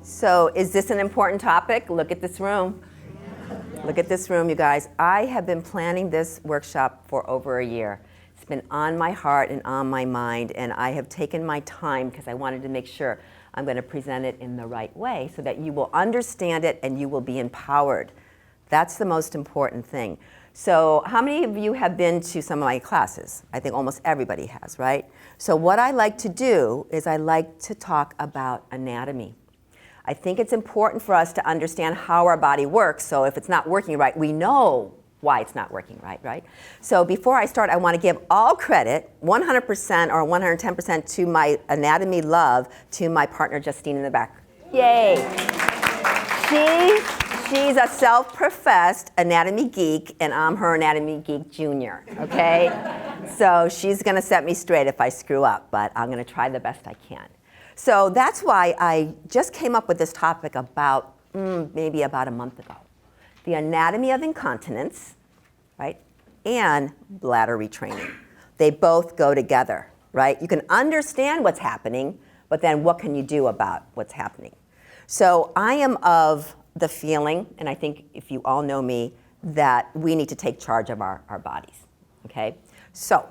So is this an important topic? Look at this room. Look at this room, you guys. I have been planning this workshop for over a year. It's been on my heart and on my mind, and I have taken my time because I wanted to make sure I'm going to present it in the right way so that you will understand it and you will be empowered. That's the most important thing. So how many of you have been to some of my classes? I think almost everybody has, right? So what I like to do is I like to talk about anatomy. I think it's important for us to understand how our body works, so if it's not working right, we know why it's not working right? So before I start, I want to give all credit, 100% or 110% to my anatomy love, to my partner Justine in the back. Yay! She's a self-professed anatomy geek, and I'm her anatomy geek junior, okay? So she's going to set me straight if I screw up, but I'm going to try the best I can. So that's why I just came up with this topic about maybe about a month ago. The anatomy of incontinence, right, and bladder retraining. They both go together, right? You can understand what's happening, but then what can you do about what's happening? So I am of the feeling, and I think if you all know me, that we need to take charge of our bodies, okay? So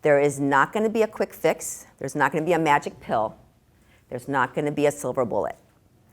there is not going to be a quick fix. There's not going to be a magic pill. There's not going to be a silver bullet.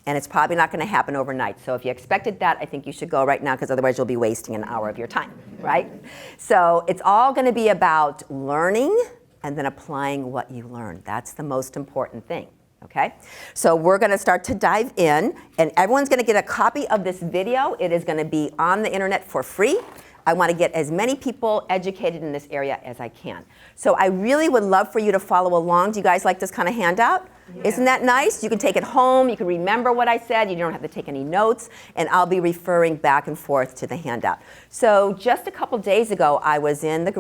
And it's probably not going to happen overnight. So if you expected that, I think you should go right now, because otherwise you'll be wasting an hour of your time, right? So it's all going to be about learning and then applying what you learned. That's the most important thing, okay? So we're going to start to dive in, and everyone's going to get a copy of this video. It is going to be on the internet for free. I want to get as many people educated in this area as I can. So I really would love for you to follow along. Do you guys like this kind of handout? Yeah. Isn't that nice? You can take it home. You can remember what I said. You don't have to take any notes. And I'll be referring back and forth to the handout. So just a couple days ago, I was in the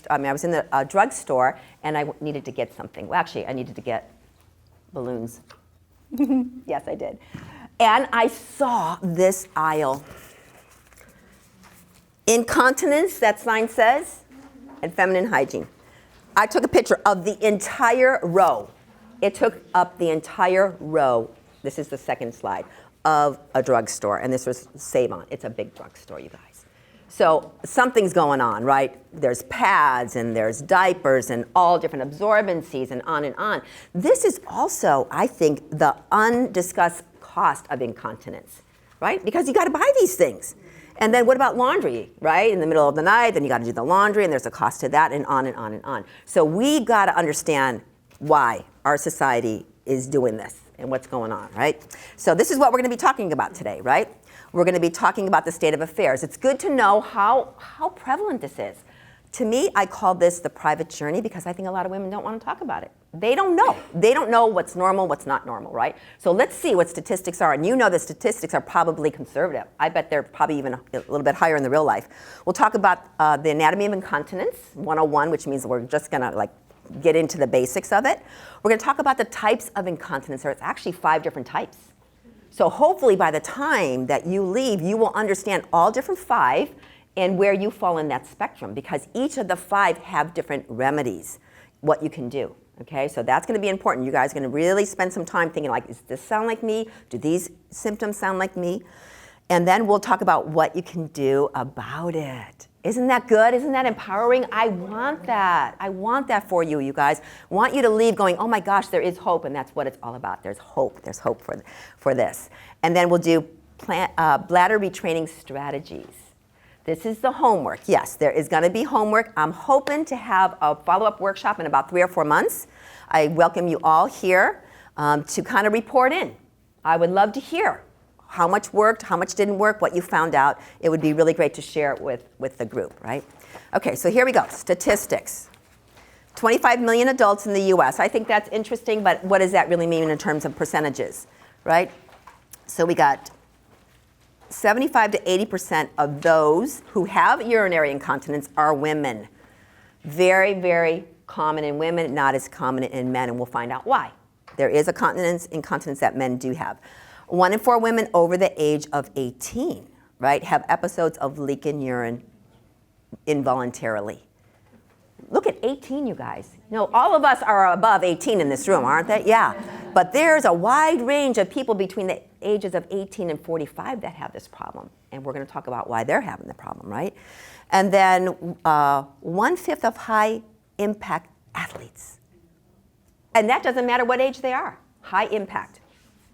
I was in the drugstore, and I needed to get something. Well, actually, I needed to get balloons. Yes, I did. And I saw this aisle. Incontinence, that sign says, and feminine hygiene. I took a picture of the entire row. It took up the entire row. This is the second slide of a drugstore, and this was Save-On. It's a big drugstore, you guys. So something's going on, right? There's pads, and there's diapers, and all different absorbencies, and on and on. This is also, I think, the undiscussed cost of incontinence, right? Because you got to buy these things. And then what about laundry, right? In the middle of the night, then you got to do the laundry, and there's a cost to that, and on and on and on. So we got to understand why our society is doing this and what's going on, right? So this is what we're going to be talking about today, right? We're going to be talking about the state of affairs. It's good to know how prevalent this is. To me, I call this the private journey, because I think a lot of women don't want to talk about it. They don't know. They don't know what's normal, what's not normal, right? So let's see what statistics are. And you know the statistics are probably conservative. I bet they're probably even a little bit higher in the real life. We'll talk about the anatomy of incontinence, 101, which means we're just going to get into the basics of it. We're going to talk about the types of incontinence. There's actually 5 different types. So hopefully by the time that you leave, you will understand all different 5 and where you fall in that spectrum, because each of the 5 have different remedies, what you can do. Okay, so that's going to be important. You guys are going to really spend some time thinking, does this sound like me? Do these symptoms sound like me? And then we'll talk about what you can do about it. Isn't that good? Isn't that empowering? I want that. I want that for you, you guys. I want you to leave going, oh my gosh, there is hope, and that's what it's all about. There's hope. There's hope for this. And then we'll do bladder retraining strategies. This is the homework. Yes, there is going to be homework. I'm hoping to have a follow-up workshop in about 3 or 4 months. I welcome you all here to kind of report in. I would love to hear how much worked, how much didn't work, what you found out. It would be really great to share it with the group, right? Okay, so here we go. Statistics. 25 million adults in the US. I think that's interesting, but what does that really mean in terms of percentages, right? So we got 75 to 80% of those who have urinary incontinence are women. Very, very common in women, not as common in men, and we'll find out why. There is incontinence that men do have. 1 in 4 women over the age of 18, right, have episodes of leaking urine involuntarily. Look at 18, you guys. You know, all of us are above 18 in this room, aren't they? Yeah. But there's a wide range of people between the ages of 18 and 45 that have this problem. And we're going to talk about why they're having the problem, right? And then 1/5 of high impact athletes. And that doesn't matter what age they are. High impact.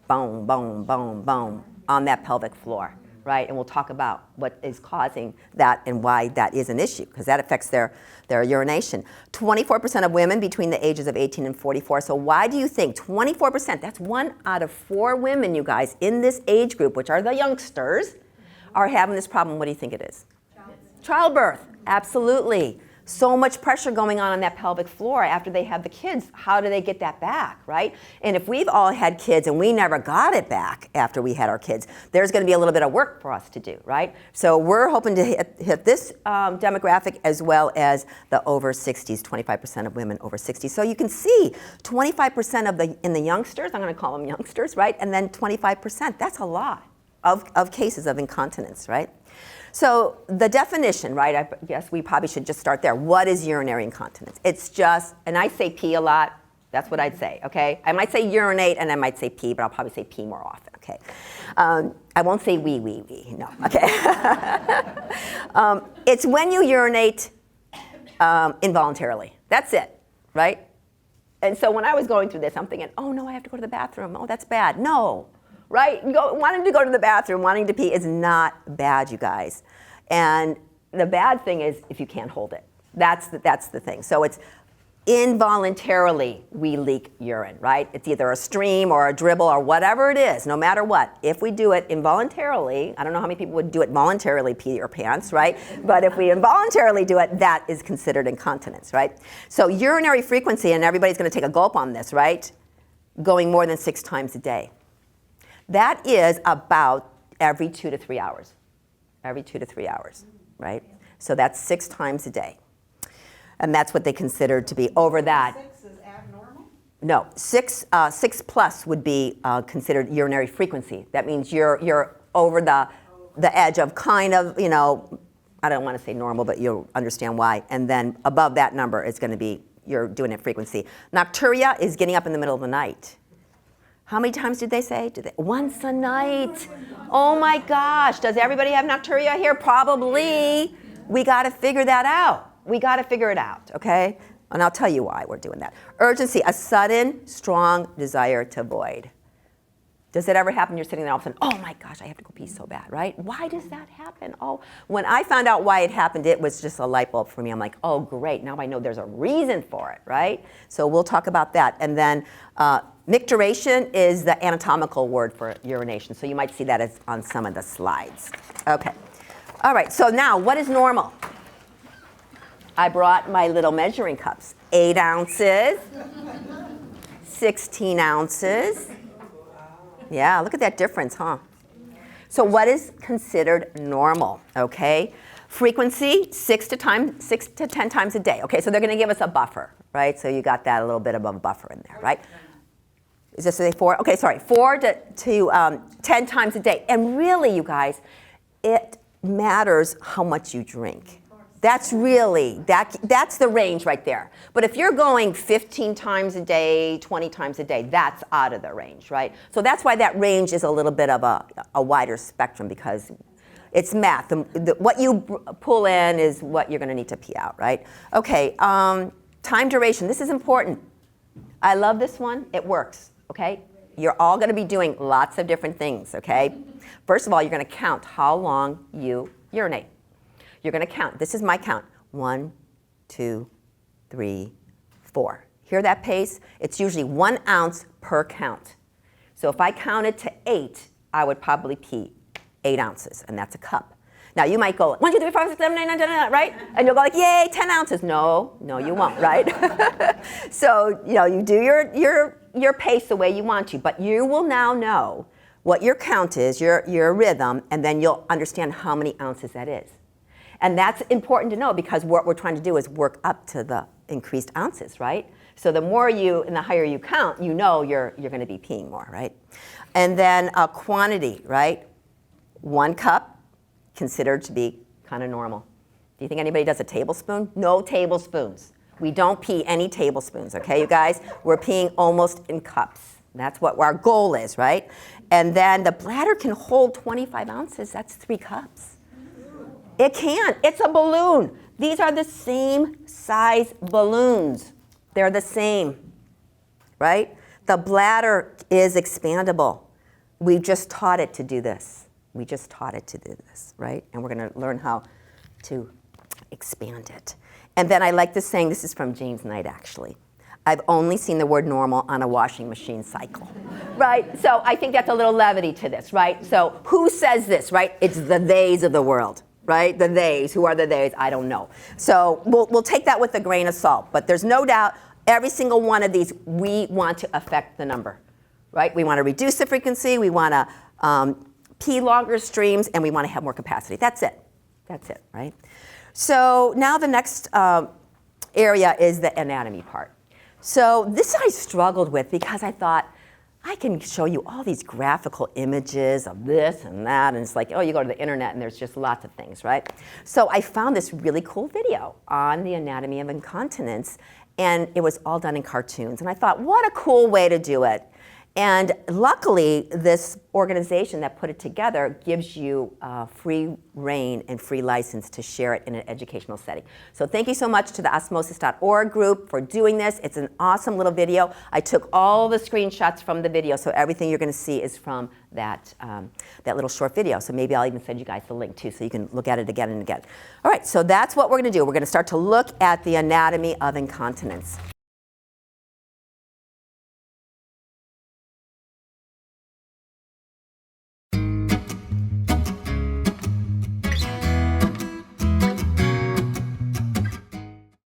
Boom, boom, boom, boom on that pelvic floor, right? And we'll talk about what is causing that and why that is an issue, because that affects their urination. 24% of women between the ages of 18 and 44. So why do you think 24%, that's 1 out of 4 women, you guys, in this age group, which are the youngsters, are having this problem? What do you think it is? Childbirth, absolutely. So much pressure going on that pelvic floor after they have the kids. How do they get that back, right? And if we've all had kids and we never got it back after we had our kids, there's going to be a little bit of work for us to do, right? So we're hoping to hit this demographic as well as the over 60s, 25% of women over 60. So you can see 25% in the youngsters, I'm going to call them youngsters, right? And then 25%, that's a lot of cases of incontinence, right? So the definition, right, I guess we probably should just start there. What is urinary incontinence? It's just, and I say pee a lot, that's what I'd say, okay? I might say urinate and I might say pee, but I'll probably say pee more often, okay? I won't say wee, no, okay? It's when you urinate involuntarily. That's it, right? And so when I was going through this, I'm thinking, oh no, I have to go to the bathroom. Oh, that's bad. No. Right? Wanting to go to the bathroom, wanting to pee is not bad, you guys. And the bad thing is if you can't hold it. That's the thing. So it's involuntarily we leak urine, right? It's either a stream or a dribble or whatever it is, no matter what. If we do it involuntarily, I don't know how many people would do it voluntarily, pee your pants, right? But if we involuntarily do it, that is considered incontinence, right? So urinary frequency, and everybody's going to take a gulp on this, right? Going more than 6 times a day. That is about every 2 to 3 hours. Every 2 to 3 hours, right? So that's 6 times a day. And that's what they consider to be over that. 6 is abnormal? No, 6 plus would be considered urinary frequency. That means you're over the edge of kind of, you know, I don't want to say normal, but you'll understand why. And then above that number is going to be you're doing it frequency. Nocturia is getting up in the middle of the night. How many times did they say? Once a night. Oh my gosh. Does everybody have nocturia here? Probably. We got to figure that out. We got to figure it out, okay? And I'll tell you why we're doing that. Urgency, a sudden, strong desire to void. Does it ever happen? You're sitting there all of a sudden, oh my gosh, I have to go pee so bad, right? Why does that happen? Oh, when I found out why it happened, it was just a light bulb for me. I'm like, oh great, now I know there's a reason for it, right? So we'll talk about that. And then micturition is the anatomical word for urination. So you might see that as on some of the slides. Okay. All right, so now what is normal? I brought my little measuring cups. 8 ounces, 16 ounces. Yeah, look at that difference, huh? So what is considered normal, okay? Frequency, 6 to 10 times a day. Okay, so they're going to give us a buffer, right? So you got that a little bit of a buffer in there, right? Is this a 4? Okay, sorry, 4 to 10 times a day. And really, you guys, it matters how much you drink. That's really, that's the range right there. But if you're going 15 times a day, 20 times a day, that's out of the range, right? So that's why that range is a little bit of a wider spectrum, because it's math. What you pull in is what you're going to need to pee out, right? Okay, time duration. This is important. I love this one. It works, okay? You're all going to be doing lots of different things, okay? First of all, you're going to count how long you urinate. You're going to count. This is my count. 1, 2, 3, 4. Hear that pace? It's usually 1 ounce per count. So if I counted to 8, I would probably pee 8 ounces, and that's a cup. Now you might go 1, 2, 3, 4, 5, 6, 7, 8, 9, 10, 11, right? And you'll go like, yay, 10 ounces. No, you won't, right? So you do your pace the way you want to, but you will now know what your count is, your rhythm, and then you'll understand how many ounces that is. And that's important to know, because what we're trying to do is work up to the increased ounces, right? So the more and the higher you count, you know you're going to be peeing more, right? And then quantity, right? 1 cup, considered to be kind of normal. Do you think anybody does a tablespoon? No tablespoons. We don't pee any tablespoons, okay, you guys? We're peeing almost in cups, That's what our goal is, right? And then the bladder can hold 25 ounces. That's 3 cups. It can. It's a balloon. These are the same size balloons. They're the same, right? The bladder is expandable. We just taught it to do this. We just taught it to do this, right? And we're going to learn how to expand it. And then I like this saying, this is from James Knight, actually. I've only seen the word normal on a washing machine cycle, right? So I think that's a little levity to this, right? So who says this, right? It's the theys of the world, right? The theys. Who are the theys? I don't know. So we'll take that with a grain of salt. But there's no doubt, every single one of these, we want to affect the number, right? We want to reduce the frequency. We want to pee longer streams, and we want to have more capacity. That's it. That's it, right? So now the next area is the anatomy part. So this I struggled with because I thought, I can show you all these graphical images of this and that, and it's like, oh, you go to the internet and there's just lots of things, right? So I found this really cool video on the anatomy of incontinence, and it was all done in cartoons. And I thought, what a cool way to do it. And luckily, this organization that put it together gives you free reign and free license to share it in an educational setting. So thank you so much to the osmosis.org group for doing this. It's an awesome little video. I took all the screenshots from the video, so everything you're going to see is from that, that little short video. So maybe I'll even send you guys the link too, so you can look at it again and again. All right, so that's what we're going to do. We're going to start to look at the anatomy of incontinence.